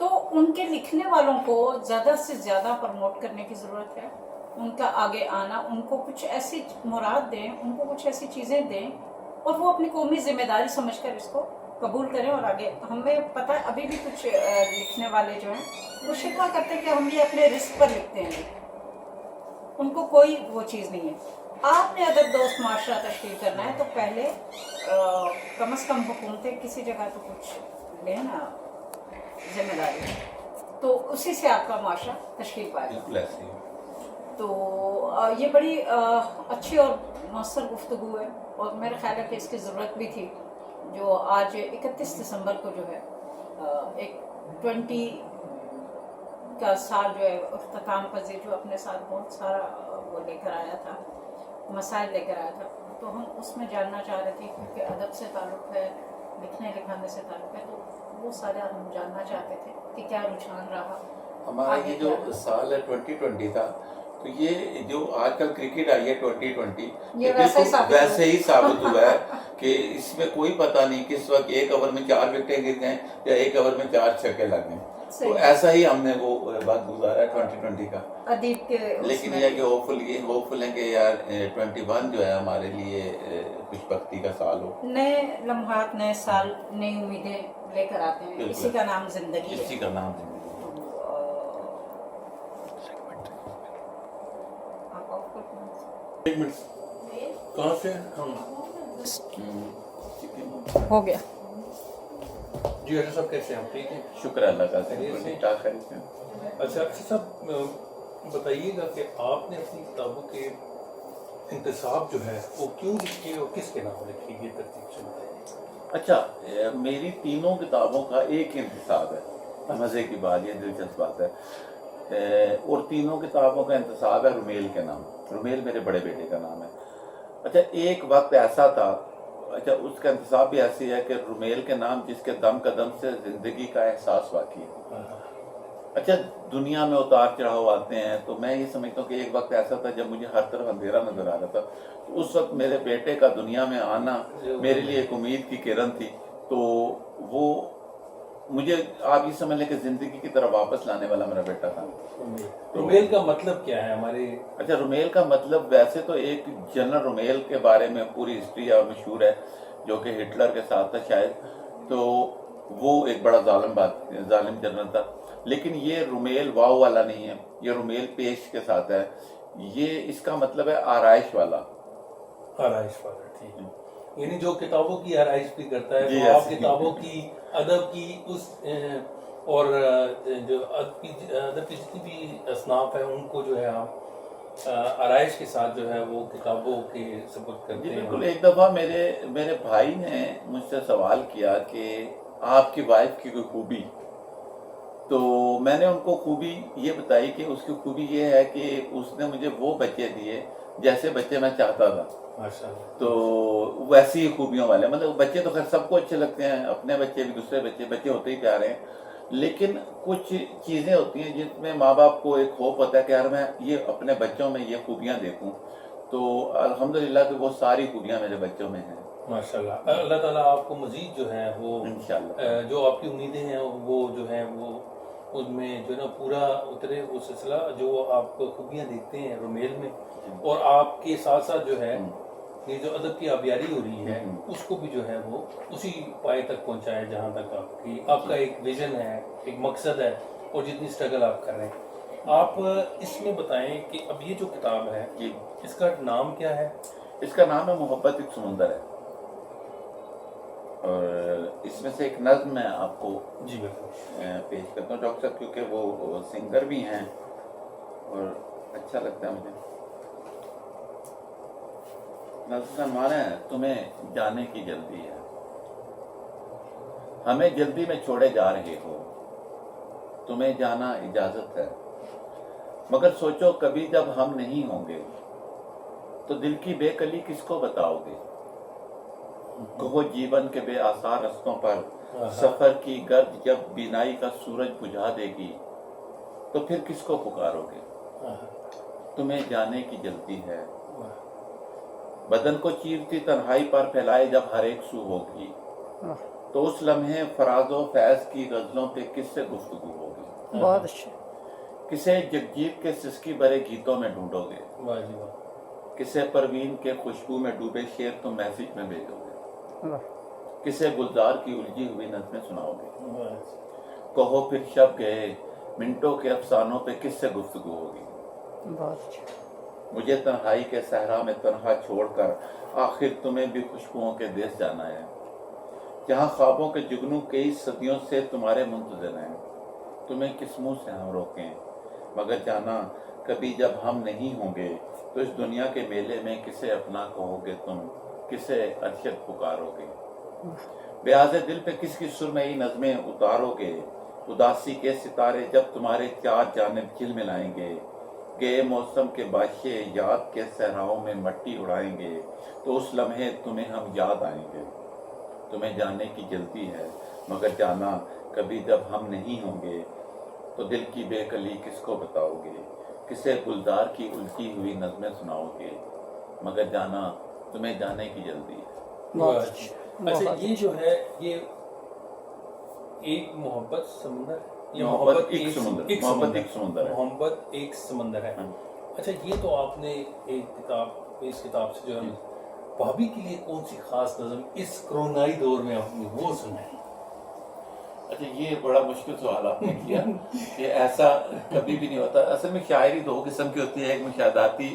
تو ان کے لکھنے والوں کو زیادہ سے زیادہ پروموٹ کرنے کی ضرورت ہے، ان کا آگے آنا، ان کو کچھ ایسی مراد دیں، ان کو کچھ ایسی چیزیں دیں اور وہ اپنی قومی ذمہ داری سمجھ کر اس کو قبول کریں اور آگے. ہمیں پتہ ہے ابھی بھی کچھ لکھنے والے جو ہیں وہ شکوہ کرتے ہیں کہ ہم یہ اپنے رسک پر لکھتے ہیں، ان کو کوئی وہ چیز نہیں ہے. آپ نے ادب دوست معاشرہ تشکیل کرنا ہے تو پہلے کم از کم حکومتیں کسی جگہ تو کچھ لیں نا ذمہ داری، تو اسی سے آپ کا معاشرہ تشکیل پائے گا. بالکل ایسے ہی. تو یہ بڑی اچھی اور مؤثر گفتگو ہے اور میرا خیال ہے کہ اس کی ضرورت بھی تھی. جو آج 31 دسمبر کو جو ہے ایک 20 کا سال جو ہے اختتام پذیر جو اپنے ساتھ بہت سارا وہ لے کر آیا تھا، مسائل لے کر آیا تھا، تو ہم اس میں جاننا چاہ رہے تھے کیونکہ ادب سے تعلق ہے، لکھنے لکھانے سے تعلق ہے، تو وہ سارا ہم جاننا چاہتے تھے کہ کیا رجحان رہا. ہمارا یہ جو سال ہے 2020 تھا، تو یہ جو آج کل کرکٹ آئی ہے 2020 یہ بالکل ویسے ہی ثابت ہوا ہے کہ اس میں کوئی پتہ نہیں کس وقت ایک اوور میں 4 وکٹیں گر گئیں یا ایک اوور میں 4 چھکے لگ گئے. تو ایسا ہی ہم نے وہ وقت گزارا ہے 2020 کا. لیکن یہ کہ ہوپفل ہیں کہ یار 21 جو ہے ہمارے لیے خوش بختی کا سال ہو. نئے لمحات، نئے سال، نئی امیدیں لے کر آتے ہیں، اسی کا نام زندگی ہے. اسی کا نام زندگی. ایک منٹ کہاں سے ہو گیا. جی ارشد صاحب کیسے ہیں آپ؟ ٹھیک ہیں، شکر اللہ کا. اچھا ارشد صاحب بتائیے گا کہ آپ نے اپنی کتابوں کے انتصاب جو ہے وہ کیوں لکھی اور کس کے نام لکھی، یہ ترتیب سے بتائیے. اچھا میری تینوں کتابوں کا ایک انتصاب ہے. مزے کی بات، یہ دلچسپ بات ہے. اور تینوں کتابوں کا انتصاب ہے رومیل کے نام. رومیل میرے بڑے بیٹے کا نام ہے. اچھا ایک وقت ایسا تھا، اچھا اس کا انتصاب بھی ایسی ہے کہ رومیل کے نام جس کے دم قدم سے زندگی کا احساس واقعی ہے. اچھا دنیا میں اتار چڑھاؤ آتے ہیں، تو میں یہ سمجھتا ہوں کہ ایک وقت ایسا تھا جب مجھے ہر طرف اندھیرا نظر آ رہا تھا، تو اس وقت میرے بیٹے کا دنیا میں آنا میرے لیے ایک امید کی کرن تھی. تو وہ مجھے آپ یہ سمجھ لیں کہ زندگی کی طرف واپس لانے والا میرا بیٹا تھا. رومیل کا مطلب کیا ہے ہمارے؟ اچھا رومیل کا مطلب ویسے تو ایک جنرل رومیل کے بارے میں پوری ہسٹری اور مشہور ہے، جو کہ ہٹلر کے ساتھ تھا شاید. تو وہ ایک بڑا ظالم جنرل تھا. لیکن یہ رومیل واو والا نہیں ہے، یہ رومیل پیش کے ساتھ ہے. یہ اس کا مطلب ہے آرائش والا. آرائش والا، ٹھیک ہے. یعنی جو کتابوں کی آرائش بھی کرتا ہے، جی تو آپ کتابوں کی، ادب کی اس اور جو ادب کی جتنی بھی اصناف ہیں ان کو جو ہے آپ آرائش کے ساتھ جو ہے وہ کتابوں کے سپرد کرتے ہیں. بالکل. ایک دفعہ میرے بھائی نے مجھ سے سوال کیا کہ آپ کی وائف کی کوئی خوبی، تو میں نے ان کو خوبی یہ بتائی کہ اس کی خوبی یہ ہے کہ اس نے مجھے وہ بچے دیے جیسے بچے میں چاہتا تھا. تو ویسی ہی خوبیوں والے، مطلب بچے تو خیر سب کو اچھے لگتے ہیں، اپنے بچے بھی، دوسرے بچے ہوتے ہی پیارے ہیں. لیکن کچھ چیزیں ہوتی ہیں جس میں ماں باپ کو ایک خوف ہوتا ہے کہ یار میں یہ اپنے بچوں میں یہ خوبیاں دیکھوں. تو الحمدللہ کہ وہ ساری خوبیاں میرے بچوں میں ہیں. ماشاءاللہ. اللہ تعالیٰ آپ کو مزید جو ہے وہ انشاءاللہ جو آپ کی امیدیں ہیں وہ جو ہیں وہ ان میں جو ہے نا پورا اترے وہ سلسلہ جو آپ خوبیاں دیکھتے ہیں رومیل میں، اور آپ کے ساتھ ساتھ جو ہے یہ جو ادب کی آبیاری ہو رہی ہے اس کو بھی جو ہے وہ اسی پائے تک پہنچائے جہاں تک آپ کا ایک ویژن ہے، ایک مقصد ہے، اور جتنی سٹرگل آپ کر رہے ہیں. آپ اس میں بتائیں کہ اب یہ جو کتاب ہے اس کا نام کیا ہے؟ اس کا نام ہے محبت ایک سمندر ہے. اور اس میں سے ایک نظم میں آپ کو جی بالکل پیش کرتا ہوں ڈاکٹر صاحب، کیونکہ وہ سنگر بھی ہیں اور اچھا لگتا ہے مجھے. نظم کا معنی ہے: تمہیں جانے کی جلدی ہے، ہمیں جلدی میں چھوڑے جا رہے ہو، تمہیں جانا اجازت ہے، مگر سوچو کبھی جب ہم نہیں ہوں گے تو دل کی بے کلی کس کو بتاؤ گے. کہو جیون کے بے آثار رستوں پر سفر کی گرد جب بینائی کا سورج بجھا دے گی تو پھر کس کو پکارو گے. تمہیں جانے کی جلدی ہے، بدن کو چیرتی تنہائی پر پھیلائے جب ہر ایک سو ہوگی، تو اس لمحے فراز و فیض کی غزلوں پہ کس سے گفتگو ہوگی؟ بہت اچھا. کسے جگجیت کے سسکی بھرے گیتوں میں ڈھونڈو گے؟ واہ جی واہ. کسے پروین کے خوشبو میں ڈوبے شعر تم میسج میں بھیجو گے؟ واہ. کسے گلزار کی الجھی ہوئی نظمیں سناؤ گے؟ واہ. کہو پھر شب گئے منٹوں کے افسانوں پہ کس سے گفتگو ہوگی؟ بہت اچھا. مجھے تنہائی کے صحرا میں تنہا چھوڑ کر آخر تمہیں بھی خوشبوؤں کے دیس جانا ہے، جہاں خوابوں کے جگنو کئی صدیوں سے تمہارے منتظر ہیں. تمہیں کس منہ سے ہم روکیں، مگر جانا کبھی جب ہم نہیں ہوں گے تو اس دنیا کے میلے میں کسے اپنا کہو گے تم، کسے ارشد پکارو گے؟ بیاض دل پہ کس کی سرمئی نظمیں اتارو گے؟ اداسی کے ستارے جب تمہارے چار جانب جھل ملائیں گے، گئے موسم کے بادشے یاد کے صحراؤں میں مٹی اڑائیں گے، تو اس لمحے تمہیں ہم یاد آئیں گے. تمہیں جانے کی جلدی ہے مگر جانا کبھی جب ہم نہیں ہوں گے تو دل کی بے کلی کس کو بتاؤ گے؟ کسے گلزار کی الجھی ہوئی نظمیں سناؤ گے؟ مگر جانا تمہیں جانے کی جلدی ہے. واہ. اچھا یہ جو ہے یہ ایک محبت سمندر یا محبت ایک سمندر ہے. محبت ایک سمندر ہے. اچھا یہ تو آپ نے ایک کتاب، اس کتاب سے جو ہے بھابھی کے لیے کون سی خاص نظم اس کرونا دور میں آپ نے وہ سنائی؟ اچھا یہ بڑا مشکل سوال آپ نے کیا کہ ایسا کبھی بھی نہیں ہوتا. اصل میں شاعری دو قسم کی ہوتی ہے، ایک مشاہداتی